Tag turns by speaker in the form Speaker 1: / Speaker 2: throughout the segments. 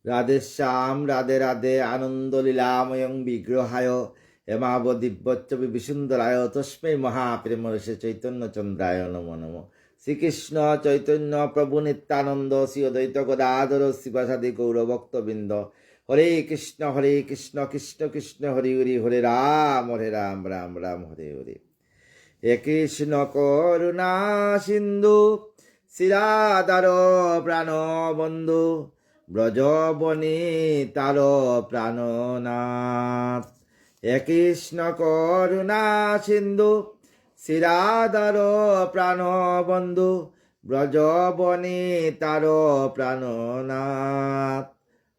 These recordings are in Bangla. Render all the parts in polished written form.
Speaker 1: রাধেশ্যাম রাধে রাধে আনন্দ লীলাময়ং বিগ্রহায় হেমাব দিব্যচ্চবি বিসুন্দরায় তস্মৈ মহাপ্রেমরসে চৈতন্য চন্দ্রায় নমো নমঃ। শ্রীকৃষ্ণ চৈতন্য প্রভু নিত্যানন্দ শ্রী অদ্বৈত গদাধর শিবাসাদি গৌরভক্তবৃন্দ, হরে কৃষ্ণ কৃষ্ণ কৃষ্ণ হরি হরি, হরে রাম রাম রাম হরে হরে। হে কৃষ্ণ করুণা সিন্ধু শিরাদার প্রাণবন্ধু, ব্রজবনি তার প্রাণনাথ। হে কৃষ্ণ করুণা সিন্ধু শিরাদার প্রাণবন্ধু, ব্রজবনি তার প্রাণনাথ।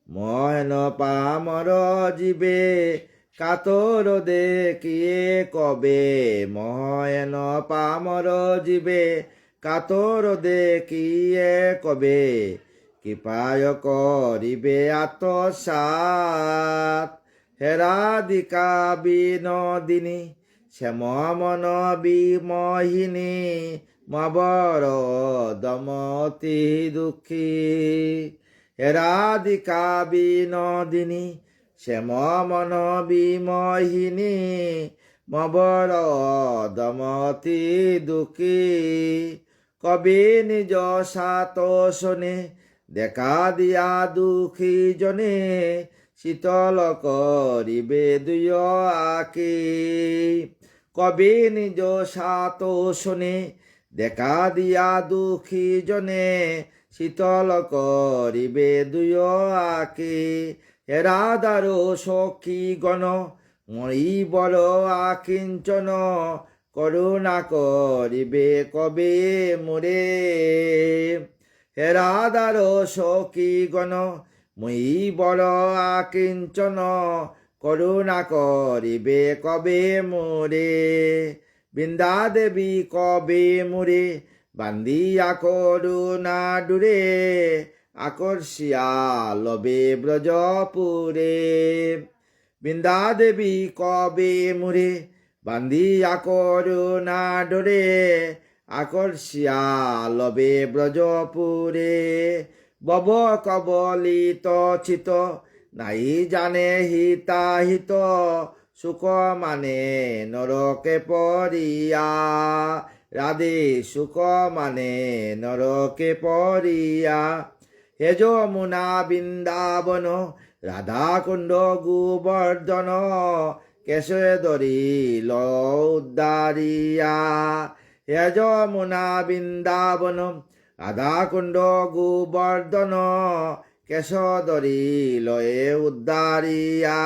Speaker 1: ময়ন পামর জীবে কাতর দেখিয়ে কবে, ময়ন পামর জীবে কাতর দেখিয়ে কবে, কৃপায় করিবে আত্মসাৎ। হেরাদিকা বিনোদিনী শ্যাম মন বিমোহিনী, মবর দমতি দুঃখী। হেরাদিকা বিনোদিনী শ্যাম মন বিমোহিনী, মবর দমতি দুঃখী। কবি নিজ সাত শোনে দেখা দিয়া দুঃখী জনে, শীতল করিবে দুই আঁকি। কবি নিজ সাত শোনে দেখা দিয়া দুঃখী জনে, শীতল করিবে দুই আঁকি। হেরাদার সখী গণ মরি বড় আকিঞ্চন, করুণা করিবে কবে মোরে। হেরাদার সখী গণ মই বড় আকিঞ্চন, করুণা করিবে কবে মোরে। বৃন্দা দেবী কবে মোরে বান্দিয়া করুণা ডুরে, আকর্ষিয়া লবে ব্রজপুরে। বৃন্দা দেবী কবে মোরে বান্দিয়া করুণা ডোরে, আকর্ষিয়া লবে ব্রজপুরে। বব কবলিত চিত নাই জানে হিতাহিত, সুখ মানে নরকে পড়িয়া। রাধে সুখ মানে নরকে পড়িয়া। হে যমুনা বৃন্দাবন রাধা কুণ্ড গোবর্ধন, কেশে ধরিল উদ্ধারিয়া। হে যমুনা বৃন্দাবন রাধা কুণ্ড গোবর্ধন, কেশ ধরিল উদ্ধারিয়া।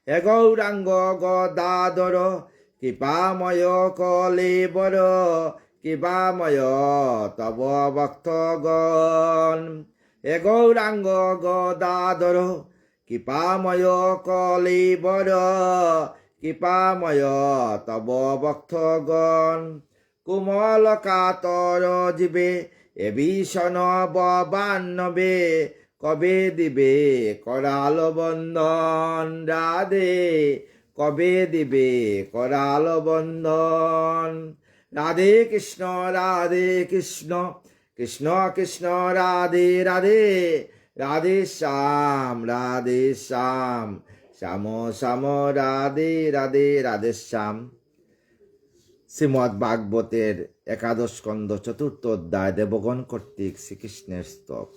Speaker 1: হে গৌরাঙ্গ গদাধর কৃপাময় কলেবর, কৃপাময় তব ভক্তগণ। হে গৌরাঙ্গ গদাধর কৃপাময় কলেবর, কৃপাময় তব ভক্তগণ। কোমল কাতর জীবে এ ভীষণ ববান্নবে, কবে দিবে করাল বন্ধন। রাধে কবে দিবে করাল বন্ধন। রাধে কৃষ্ণ কৃষ্ণ কৃষ্ণ রাধে রাধে, রাধে শ্যাম শ্যাম শ্যাম রাধে রাধে, রাধে শ্যাম। শ্রীমদ্ ভাগবতের একাদশ স্কন্ধ চতুর্থ অধ্যায় দেবগণ কর্তৃক শ্রীকৃষ্ণের স্তব।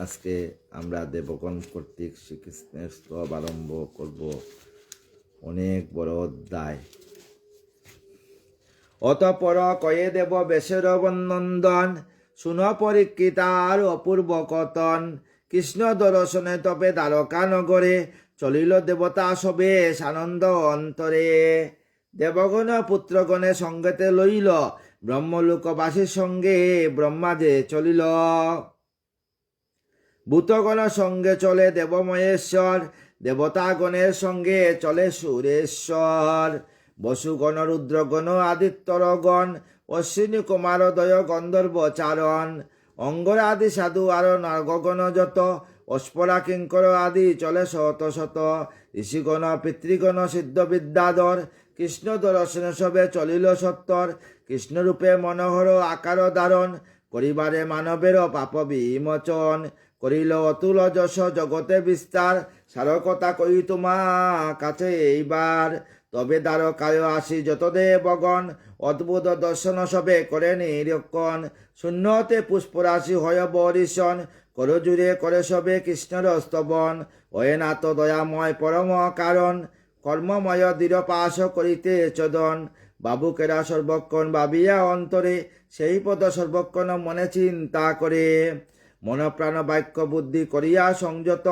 Speaker 1: আজকে আমরা দেবগণ কর্তৃক শ্রীকৃষ্ণের স্তব আরম্ভ করব। অনেক বড় অধ্যায়। অতঃপর কয়ে দেব বেশের বন্দন, শুন পরীক্ষিতার অপূর্ব কথন। কৃষ্ণ দর্শনে তপে দ্বারকা নগরে, চলিল দেবতা সবে সানন্দ অন্তরে। দেবগণ পুত্রগণে সঙ্গেতে লইল, ব্রহ্মলোকবাসীর সঙ্গে ব্রহ্মা যে চলিল। ভূতগণ সঙ্গে চলে দেবমহেশ্বর, দেবতাগণের সঙ্গে চলে সুরেশ্বর। বসুগণ রুদ্রগণ আদিত্যরগণ, অশ্বিনী কুমারোদয় গন্ধর্ব চারণ। অঙ্গরাদি সাধু আর নাগগণ যত, অস্পরা কিঙ্কর আদি চলে শত শত। ঋষিগণ পিতৃগণ সিদ্ধ বিদ্যাধর, কৃষ্ণ দর্শন সবে চলিল সত্তর, কৃষ্ণরূপে মনোহর আকার ধারণ, করিবারে মানবের পাপ বিমোচন, করিল অতুল যশ জগতে বিস্তার, সারকতা কই তোমা কাছে এইবার, তবে দ্বারকায় আসি যত দেবগণ, অদ্ভুত দর্শন সবে করে নিরীক্ষণ, শূন্যতে পুষ্পরাশি হয় বরিশন, করজুড়ে করে সবে কৃষ্ণর স্তবন, ওয়ে নাথ দয়াময় পরম কারণ, কর্মময় দৃঢ় পাশ করিতে চদন, বাবুকেরা সর্বক্ষণ ভাবিয়া অন্তরে, সেই পদ সর্বক্ষণ মনে চিন্তা করে, মনপ্রাণ বাক্য বুদ্ধি করিয়া সংযত,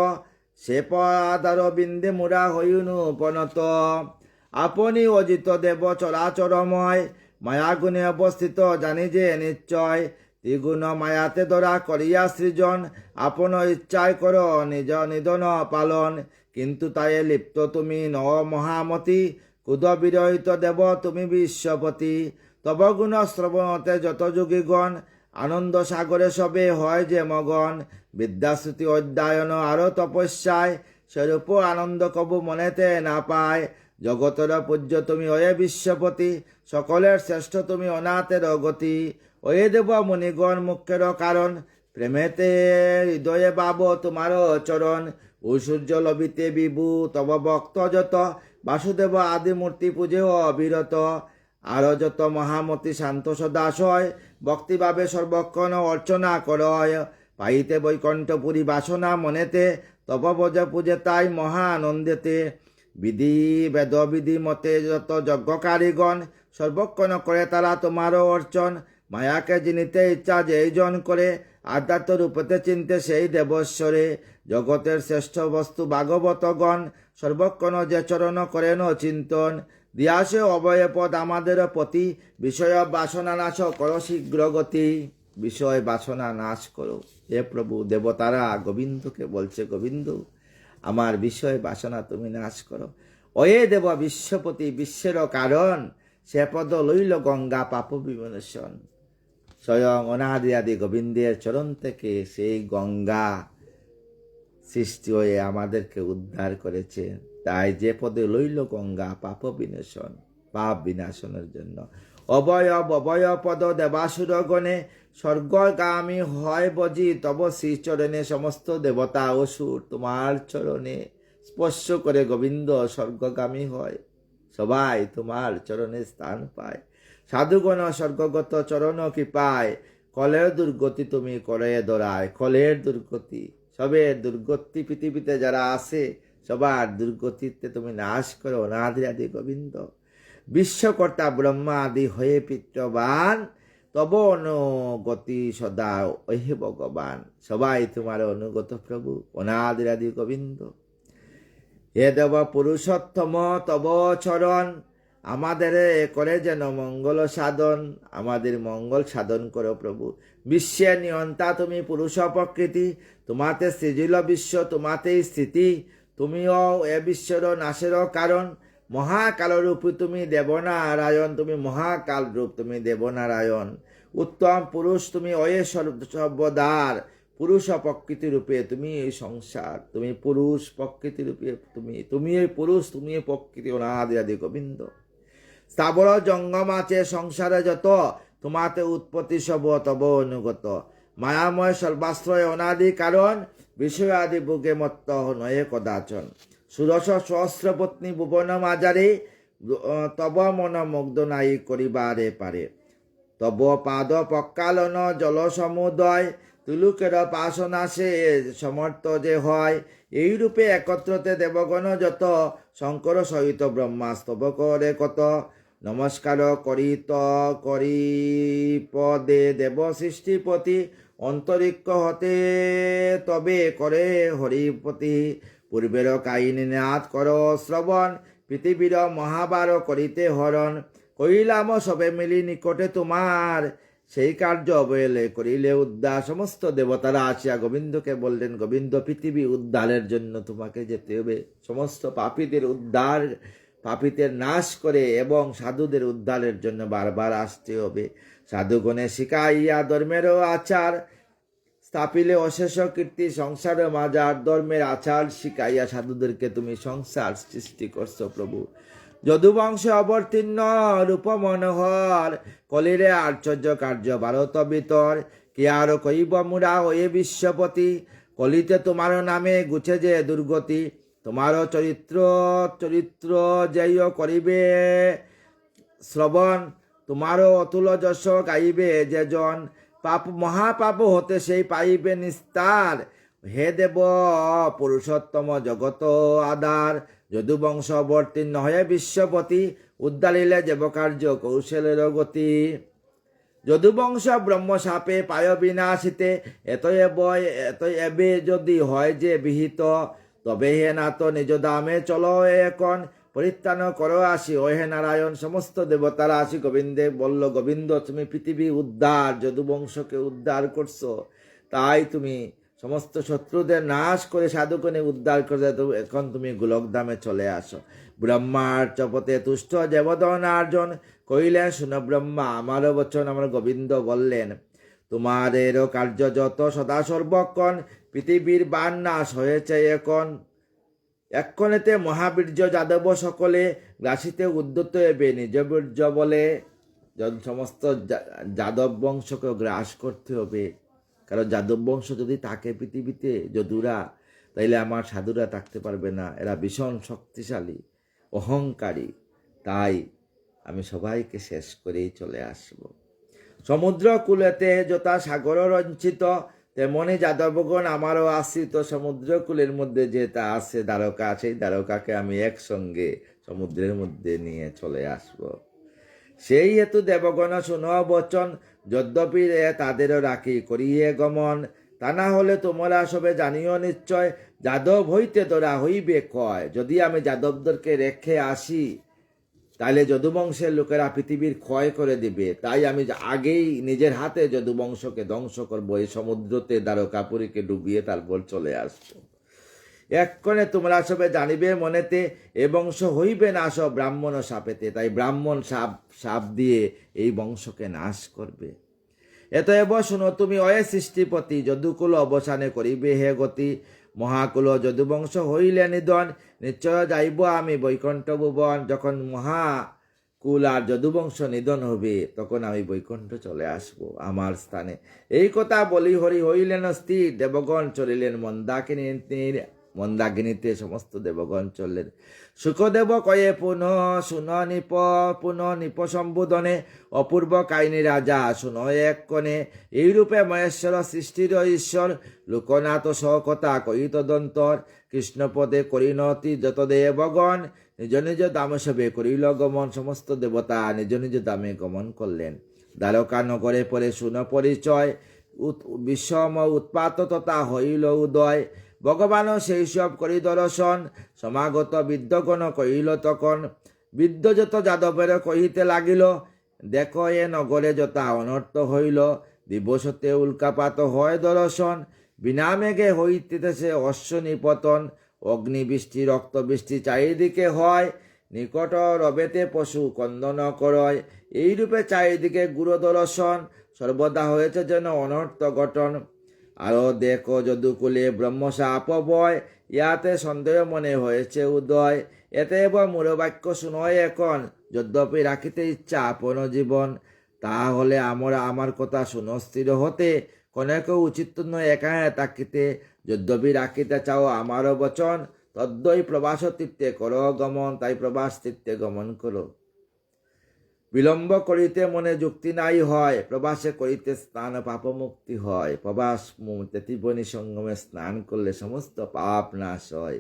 Speaker 1: সে পদার বিন্দে মুরা হইনু পনত, আপনি অজিত দেব চরাচরময়, মায়াগুণে অবস্থিত জানি যে নিশ্চয়, ত্রিগুণ মায়াতে ধরা করিয়া সৃজন, আপন ইচ্ছায় কর নিজ নিধন পালন, কিন্তু তাই লিপ্ত তুমি ন মহামতি, কুদ বিরহিত দেব তুমি বিশ্বপতি, তব গুণ শ্রবণতে যত যোগীগণ, আনন্দ সাগরে সবে হয় যে মগন, বিদ্যাশ্রুতি অধ্যয়ন আরো তপস্যায়, সেরূপ আনন্দ কবু মনেতে না পায়, জগতের পূজ্য তুমি অয়ে বিশ্বপতি, সকলের শ্রেষ্ঠ তুমি অনাথের গতি, ওয়ে দেব মুনিগণ মুখ্যের কারণ, প্রেমেতে হৃদয়ে ভাব তোমার চরণ, ও সূর্য লবিতে বিভু তব ভক্ত যত, বাসুদেব আদি মূর্তি পূজে অবিরত, আরো যত মহামতি শান্ত সদাশয়, ভক্তিভাবে সর্বক্ষণ অর্চনা করয়, পাইতে বৈকণ্ঠপুরী বাসনা মনেতে, তব বজ পূজে তাই মহা আনন্দেতে, বিধি বেদ বিধি মতে যত যজ্ঞকারীগণ, সর্বক্ষণ করে তারা তোমারও অর্চন, মায়াকে জিনিতে ইচ্ছা যেইজন করে, আধ্যাত্ম রূপতে চিনতে সেই দেবস্বরে, জগতের শ্রেষ্ঠ বস্তু ভাগবতগণ, সর্বক্ষণ যে চরণ করেন চিন্তন, দিয়াসে অবয় পদ আমাদের প্রতি, বিষয় বাসনা নাশ করো শীঘ্র গতি, বিষয় বাসনা নাশ করো। হে প্রভু, দেবতারা গোবিন্দকে বলছে, গোবিন্দ আমার বিষয় বাসনা তুমি নাশ করো। ওয়ে দেব বিশ্বপতি বিশ্বের কারণ, সে পদ লইল গঙ্গা পাপ বিমোচন, স্বয়ং অনাদি আদি গোবিন্দের চরণ থেকে সেই গঙ্গা সৃষ্টি হয়ে আমাদেরকে উদ্ধার করেছে। তাই যে পদে লইল গঙ্গা পাপ বিনাশন, পাপ বিনাশনের জন্য, অবয় পদ দেবাসুর গণে, স্বর্গগামী হয় বজি তব শ্রীচরণে, সমস্ত দেবতা অসুর তোমার চরণে স্পর্শ করে গোবিন্দ স্বর্গগামী হয়, সবাই তোমার চরণে স্থান পায়, সাধুগণ স্বর্গগত চরণ কৃপায়, কলের দুর্গতি তুমি করে দরায়, কলের দুর্গতি সবের দুর্গতি, পৃথিবীতে যারা আছে সবার দুর্গতিতে তুমি নাশ করো অনাদি আদি গোবিন্দ, বিশ্বকর্তা ব্রহ্মা আদি হয়ে পিত্রবান, তব অনুগতি সদা ওহে ভগবান, সবাই তোমার অনুগত প্রভু অনাদি আদি গোবিন্দ। হে দেব পুরুষোত্তম তব চরণ, আমাদের করে যেন মঙ্গল সাধন, আমাদের মঙ্গল সাধন করো প্রভু। বিশ্বের নিয়ন্তা তুমি পুরুষ প্রকৃতি, তোমাতে সৃজিল বিশ্ব তোমাতেই স্থিতি, তুমিও এ বিশ্বর নাশের কারণ, মহাকাল রূপ তুমি দেবনারায়ণ, তুমি মহাকাল রূপ তুমি দেবনারায়ণ, উত্তম পুরুষ তুমি অয়ে সর্বদার, পুরুষ প্রকৃতি রূপে তুমি এই সংসার, তুমি পুরুষ প্রকৃতি রূপে তুমি এই পুরুষ, তুমি এই প্রকৃতি অনাদি আদি গোবিন্দ। স্থাবর জঙ্গম আছে সংসারে যত, তোমাতে উৎপত্তি সব তব অনুগত, মায়াময় সর্বাশ্রয় অনাদি কারণ, বিষয় আদি বুকে মত্ত নয়ে কদাচন, ষোড়শ সহস্র পত্নী ভুবন মাজারে, তব মন মুগ্ধ নাই করিবারে পারে, তব পাদ পক্কালন জল সমুদয়, তুলুকের পাশনাশে সমর্থ যে হয়, এই রূপে একত্রতে দেবগণ যত, শঙ্কর সহিত ব্রহ্মাস্তব করে কত, নমস্কার করিত করি পদে দেব সৃষ্টিপতি, অন্তরিক্ষ হতে তবে করে হরিপতি, পূর্বের কাহিনী নাথ কর শ্রবণ, পৃথিবীর মহাবার করিতে হরণ, কইলাম সবে মিলি নিকটে তোমার, সেই কার্য অবহেলে করিলে উদ্ধার। সমস্ত দেবতারা আসিয়া গোবিন্দকে বললেন, গোবিন্দ পৃথিবী উদ্ধারের জন্য তোমাকে যেতে হবে, সমস্ত পাপীদের উদ্ধার, পাপীদের নাশ করে এবং সাধুদের উদ্ধারের জন্য বারবার আসতে হবে। সাধুগণে শিখাইয়া ধর্মেরও আচার, স্থাপিলে অশেষ কীর্তি সংসার মাজার, ধর্মের আচার শিখাইয়া সাধুদেরকে তুমি সংসার সৃষ্টি করছো প্রভু। যদুবংশে অবতীর্ণ রূপ মনোহর, কলিরে আশ্চর্য কার্য ভারত ভিতর, কি আর কইব মুরা হয়ে বিশ্বপতি, কলিতে তোমার নামে গুছে যে দুর্গতি, তোমার চরিত্র যেই করিবে শ্রবণ, তোমারও অতুল যশ গাইবে যে জন, মহাপাপ হতে সেই পাইবে নিস্তার, হে দেব পুরুষোত্তম জগত আধার, যদুবংশ অবতীর্ণ হয়ে বিশ্বপতি, উদ্দারিলে দেবকার্য কৌশলের গতি। যদুবংশ ব্রহ্মশাপে পায় বিনাশিতে, এতই এবে যদি হয় যে বিহিত, তবে হে নাথ নিজ দামে চলো এখন, পরিত্রাণ করো আসি ও হে নারায়ণ, সমস্ত দেবতারা আসি গোবিন্দে বলল, গোবিন্দ তুমি পৃথিবী উদ্ধার, যদুবংশকে উদ্ধার করছো, তাই তুমি সমস্ত শত্রুদের নাশ করে সাধুকনে উদ্ধার করে, এখন তুমি গোলকধামে চলে আসো। ব্রহ্মার চপতে তুষ্ট দেবদন আর্জন, কইলেন শুনো ব্রহ্মা আমারও বচন। আমার গোবিন্দ বললেন, তোমাদেরও কার্য যত সদা সর্বক্ষণ, পৃথিবীর বান নাশ হয়েছে এখন, এক্ষণেতে মহাবীর্য যাদব সকলে, গ্রাসিতে উদ্যত এবে নিজ বীর্য বলে। সমস্ত যাদব বংশকে গ্রাস করতে হবে, কারণ যাদব বংশ যদি থাকে পৃথিবীতে যদুরা, তাইলে আমার সাধুরা থাকতে পারবে না, এরা ভীষণ শক্তিশালী অহংকারী, তাই আমি সবাইকে শেষ করেই চলে আসব। সমুদ্র কূলেতে যথা সাগর রঞ্চিত, তেমনি যাদবগণ আমারও আশ্রিত, সমুদ্র কূলের মধ্যে যেটা আছে দ্বারকা, সেই দ্বারকাকে আমি একসঙ্গে সমুদ্রের মধ্যে নিয়ে চলে আসব। সেই হেতু দেবগণ শুনো বচন, যদ্যপি তাদেরও রাখি করিয়ে গমন, তা না হলে তোমরা সবে জানিও নিশ্চয়, যাদব হইতে তোরা হইবে কয়, যদি আমি যাদবদেরকে রেখে আসি তাহলে যদুবংশের লোকেরা পৃথিবীর ক্ষয় করে দিবে, তাই আমি আগেই নিজের হাতে যদুবংশকে ধ্বংস করবো, এই সমুদ্রতে দ্বারকাপুরীকে ডুবিয়ে তারপর চলে আসবো। এক্ষণে তোমরা সবে জানিবে মনেতে, এ বংশ হইবে নাশ ব্রাহ্মণ সাপেতে, তাই ব্রাহ্মণ সাপ দিয়ে এই বংশকে নাশ করবে। এতএব শুনো তুমি অয়ে সৃষ্টিপতি, যদুকুল অবসানে করিবে হে গতি, মহাকুল যদুবংশ হইলে নিধন, নিশ্চয় যাইব আমি বৈকুণ্ঠ ভুবন। যখন মহাকুল আর যদুবংশ নিধন হবে, তখন আমি বৈকুণ্ঠ চলে আসব আমার স্থানে। এই কথা বলি হরি হইলেন স্থির, দেবগণ চলিলেন মন্দাকিনীতে সমস্ত দেবগণ চললেন। সুখদেব কয়ে পুনঃ নিপ সম্বোধনে, অপূর্ব কাহিনী রাজা শুনো এক কনে, এইরূপে মহেশ্বর সৃষ্টির ঈশ্বর, লোকনাথ সকথা কই তদন্তর, কৃষ্ণপদে করিণতি যত দেবগণ, নিজ নিজ দাম সবে করিল গমন, সমস্ত দেবতা নিজ নিজ দামে গমন করলেন। দ্বারকা নগরে পরে শুন পরিচয়, বিষম উৎপাত তথা হইল উদয়, ভগবানও সেই সব করি দর্শন, সমাগত বিদ্যগণ কহিল তখন, বিদ্য যত যাদবের কহিতে লাগিল, দেখো এ নগরে যথা অনর্থ হইল, দিবসতে উল্কাপাত হয় দর্শন, বিনা মেঘে হইতেছে অশ্ব নিপতন, অগ্নিবৃষ্টি রক্তবৃষ্টি চারিদিকে হয়, নিকট রবেতে পশু কন্দন করয়, এইরূপে চারিদিকে গুরু দর্শন, সর্বদা হয়েছে যেন অনর্থ গঠন। আরো দেখো যদুকুলে ব্রহ্মশাপ বয়, ইয়াতে সন্দেহ মনে হয়েছে উদয়, এতে এবার মূলবাক্য শুনয় এখন, যদ্যপি রাখিতে ইচ্ছা আপন জীবন, তাহলে আমার কথা শুনো স্থির হতে, কনেক উচিত নয় একাহে তাকিতে, যদ্যপি রাখিতে চাও আমারও বচন, তদ্বৈ প্রবাস তীর্থে করো গমন, তাই প্রবাস তীর্থে গমন করো। বিলম্ব করিতে মনে যুক্তি নাই হয়, প্রবাসে করিতে স্নান পাপ মুক্তি হয়, প্রবাস ত্রিবেণী সঙ্গমে স্নান করলে সমস্ত পাপ নাশ হয়।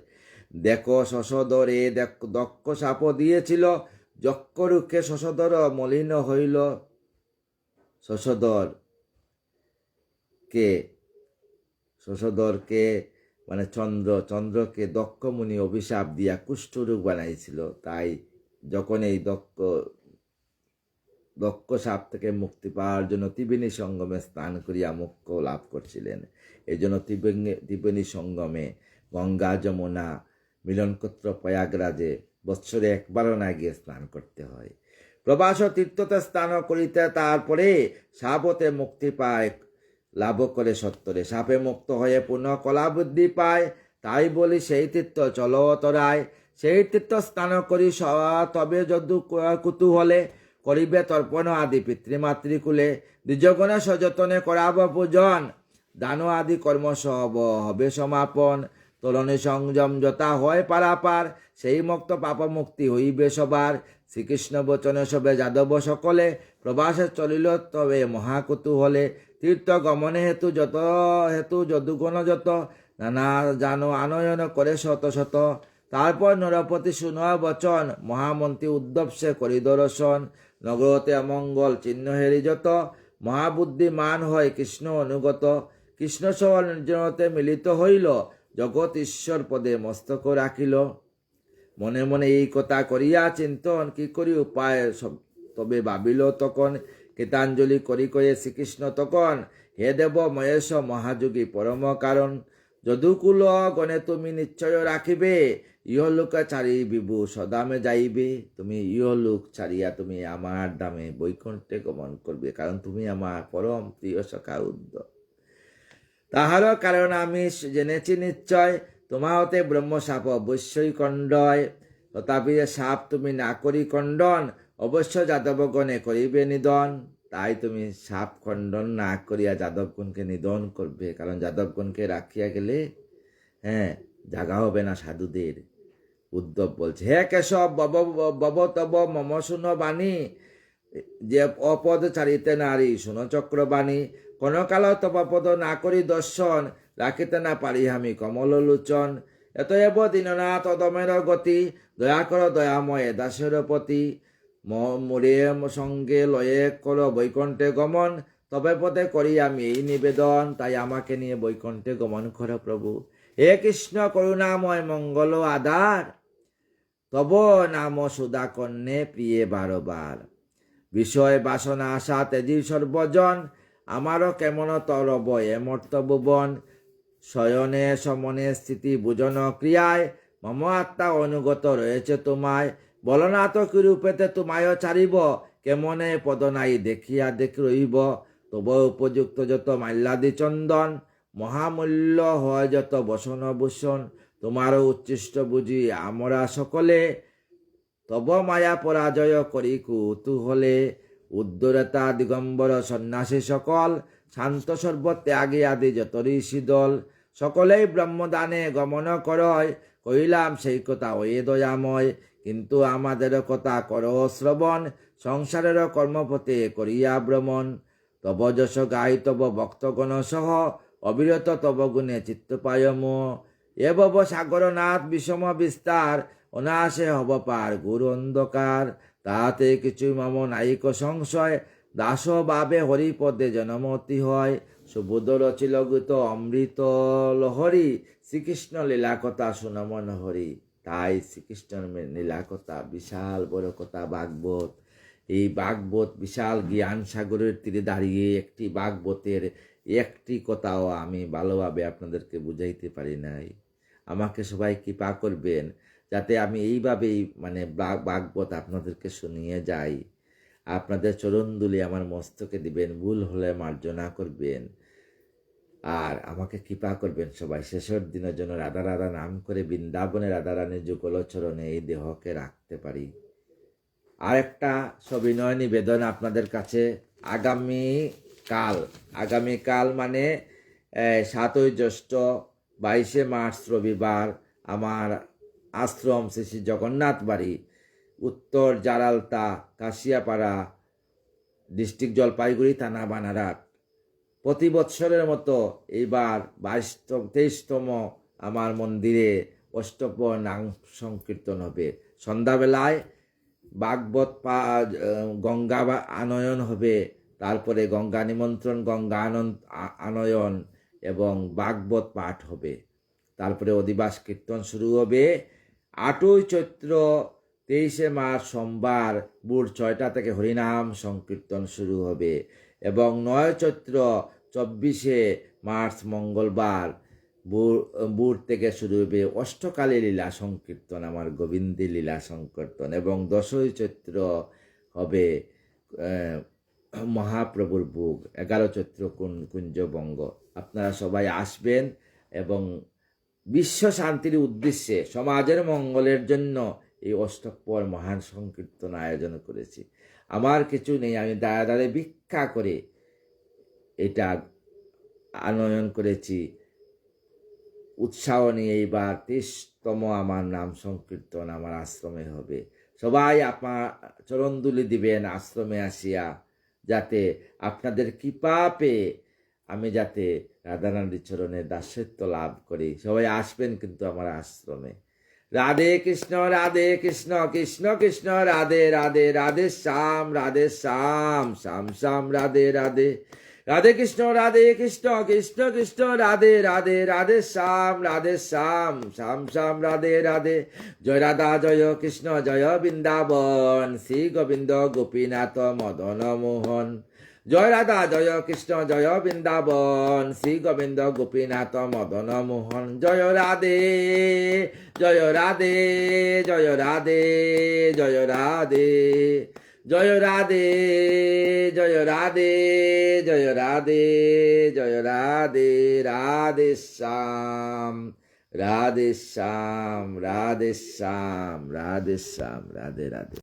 Speaker 1: দেখো শশধরে দক্ষ সাপ দিয়েছিল, যক্ষ রুখে শশধর মলিন হইল, শশধরকে মানে চন্দ্রকে দক্ষ মুনি অভিশাপ দিয়া কুষ্ঠরোগ বানাইছিল, তাই যখন এই দক্ষ সাপ থেকে মুক্তি পাওয়ার জন্য ত্রিবেণী সঙ্গমে স্নান করিয়া মোক্ষ লাভ করছিলেন। এই জন্য ত্রিবেণী সঙ্গমে গঙ্গা যমুনা মিলনক্ষেত্র প্রয়াগরাজে বৎসরে একবারও না গিয়ে স্নান করতে হয়। প্রবাস তীর্থতে স্নান করিতে তারপরে সাপতে মুক্তি পায়, লাভ করে সত্তরে, সাপে মুক্ত হয়ে পুনঃ কলা বুদ্ধি পায়, তাই বলি সেই তীর্থ চলো তরায়, সেই তীর্থ স্নান করি তবে যদু কুতূহলে করিবে তর্পণ আদি পিতৃমাতৃকুলে দ্বিজগণে সযতনে করাব পূজন দান আদি কর্ম সব হবে সমাপন তরণী সংযম যথা হয় পারাপার সেই মুক্ত পাপ মুক্তি হইবে সবার শ্রীকৃষ্ণ বচনে সবে যাদব সকলে প্রবাসে চলিল তবে মহাকুতূহলে তীর্থ গমনে হেতু যদুগণ যত নানা জানো আনয়ন করে শত শত তারপর নরপতি শুনোয়া বচন মহামন্ত্রী উদ্ধব সে করি দর্শন নগরতে অমঙ্গল চিহ্ন হেরি যত মহাবুদ্ধিমান হয় কৃষ্ণ অনুগত কৃষ্ণ সহ নির্জনতে মিলিত হইল জগৎ ঈশ্বর পদে মস্তক রাখিল মনে মনে এই কথা করিয়া চিন্তন কি করি উপায় তবে ভাবিল তখন কীতাঞ্জলি করি কয়ে শ্রীকৃষ্ণ তখন হে দেব মহেশ মহাযোগী পরম কারণ যদুকুল গণে তুমি নিশ্চয় রাখিবে ইহলোক ছাড়ি বিভু সদামে যাইবে তুমি ইহলোক ছাড়িয়া তুমি আমার দামে বৈকুণ্ঠে গমন করবে কারণ তুমি আমার পরম প্রিয় সখা উদ্ধব তাহার কারণ আমি জেনেছি নিশ্চয় তোমা হতে ব্রহ্মসাপ অবশ্যই খণ্ডয় তথাপি সাপ তুমি না করি খণ্ডন অবশ্য যাদবগণে করিবে নিধন তাই তুমি সাপ খণ্ডন না করিয়া যাদবগণকে নিধন করবে কারণ যাদবগণকে রাখিয়া গেলে জাগা হবে না সাধুদের উদ্ধব বলছে হে কেশব বব তব মম শুন বাণী যে অপদ চারিতে নারী শুন চক্রবাণী কোনকাল তপপদ না করি দর্শন রাখিতে না পারি আমি কমল লোচন এতএব দীননাথ অদমের গতি দয়া কর দয়াময় দাসের পতি মোরে সঙ্গে লয়ে কর বৈকুণ্ঠে গমন তবে পদে করি আমি এই নিবেদন তাই আমাকে নিয়ে বৈকুণ্ঠে গমন কর প্রভু হে কৃষ্ণ করুণাময় মঙ্গল আধার তব নাম সুধা কন্যে প্রিয়ে বারবার বিষয় বাসনা আশা তেজি সর্বজন আমারও কেমন তরব এমর্ত ভুবন শয়নে সমনে স্থিতি বুজন ক্রিয়ায় মম আত্মা অনুগত রয়েছে তোমায় বলনা তো কি রূপেতে তোমায় ছাড়িব কেমনে পদ নাই দেখিয়া দেখি রইব তব উপযুক্ত যত মাল্যাদি চন্দন মহামূল্য হয় যত বসন ভূষণ তোমারও উচ্ছিষ্ট বুঝি আমরা সকলে তব মায়া পরাজয় করি কুতূহলে উদ্ধরতা দিগম্বর সন্ন্যাসী সকল শান্ত সর্বত্যাগী আদি যত ঋষি দল সকলেই ব্রহ্মদানে গমন করয় কইলাম সেই কথা ওয়ে দয়াময় কিন্তু আমাদের কথা কর শ্রবণ সংসারের কর্মপথে করিয়া ভ্রমণ তব যশ গাই তব ভক্তগণ সহ অবিরত তব গুণে চিত্তপায়ম এ বব সাগরনাথ বিষম বিস্তার অনাশে হব পার গুরু অন্ধকার তাহাতে কিছুই মম নাইক সংশয় দাস বাবে হরিপদে জনমতি হয় সুবোধ রচিল গীত অমৃত লহরী শ্রীকৃষ্ণ লীলা কথা সুনমন হরি তাই শ্রীকৃষ্ণের লীলা কথা বিশাল বড় কথা ভাগবত এই ভাগবত বিশাল জ্ঞান সাগরের তীরে দাঁড়িয়ে একটি ভাগবতের একটি কথাও আমি ভালোভাবে আপনাদেরকে বুঝাইতে পারি নাই আমাকে সবাই কৃপা করবেন যাতে আমি এইভাবেই ভাগবত আপনাদেরকে শুনিয়ে যাই আপনাদের চরণধুলি আমার মস্তকে দিবেন ভুল হলে মার্জনা করবেন আর আমাকে কৃপা করবেন সবাই শেষের দিনের জন্য রাধা রাধা নাম করে বৃন্দাবনে রাধারানীর যুগল চরণে এই দেহকে রাখতে পারি আর একটা সবিনয় নিবেদন আপনাদের কাছে আগামীকাল মানে 7ই জ্যৈষ্ঠ 22শে মার্চ রবিবার আমার আশ্রম শ্রী শ্রী জগন্নাথ বাড়ি উত্তর জারালতা কাশিয়াপাড়া ডিস্ট্রিক্ট জলপাইগুড়ি থানা বানারহাট প্রতি বৎসরের মতো এইবার 23তম আমার মন্দিরে অষ্টপ্র নাম সংকীর্তন হবে সন্ধ্যাবেলায় ভাগবত গঙ্গা আনয়ন হবে তারপরে গঙ্গা নিমন্ত্রণ গঙ্গা আনয়ন এবং ভাগবত পাঠ হবে তারপরে অধিবাস কীর্তন শুরু হবে 8ই চৈত্র 23শে মার্চ সোমবার ভোর 6টা থেকে হরিনাম সংকীর্তন শুরু হবে এবং 9 চৈত্র 24শে মার্চ মঙ্গলবার ভোর থেকে শুরু হবে অষ্টকালী লীলা সংকীর্তন আমার গোবিন্দী লীলা সংকীর্তন এবং 10ই চৈত্র হবে মহাপ্রভুর ভোগ 11 চৈত্র কুঞ্জবঙ্গ আপনারা সবাই আসবেন এবং বিশ্ব শান্তির উদ্দেশ্যে সমাজের মঙ্গলের জন্য এই অষ্টপ্রহর মহান সংকীর্তন আয়োজন করেছি। আমার কিছু নেই, আমি দাঁড়ে দাঁড়ে ভিক্ষা করে এটা আনয়ন করেছি। উৎসাহ নিয়ে এইবার 30তম আমার নাম সংকীর্তন আমার আশ্রমে হবে। সবাই আপনার চরণধুলি দিবেন আশ্রমে আসিয়া, যাতে আপনাদের কৃপা পেয়ে আমি যাতে রাধারানীর চরণের দাসত্ব লাভ করি। সবাই আসবেন কিন্তু আমার আশ্রমে। রাধে কৃষ্ণ কৃষ্ণ কৃষ্ণ রাধে রাধে, রাধে শ্যাম শ্যাম শ্যাম রাধে রাধে। রাধে কৃষ্ণ কৃষ্ণ কৃষ্ণ রাধে রাধে, রাধে শ্যাম শ্যাম শ্যাম রাধে রাধে। জয় রাধা জয় কৃষ্ণ জয় বৃন্দাবন, শ্রী গোবিন্দ গোপীনাথ মদন মোহন। জয় রাধা জয় কৃষ্ণ জয় বৃন্দাবন, শ্রী গোবিন্দ গোপীনাথ মদন মোহন। জয় রাধে জয় রাধে জয় রাধে জয় রাধে, জয় রাধে জয় রাধে জয় রাধে জয় রাধে। রাধে শ্যাম রাধে শ্যাম রাধে শ্যাম রাধে শ্যাম, রাধে রাধে।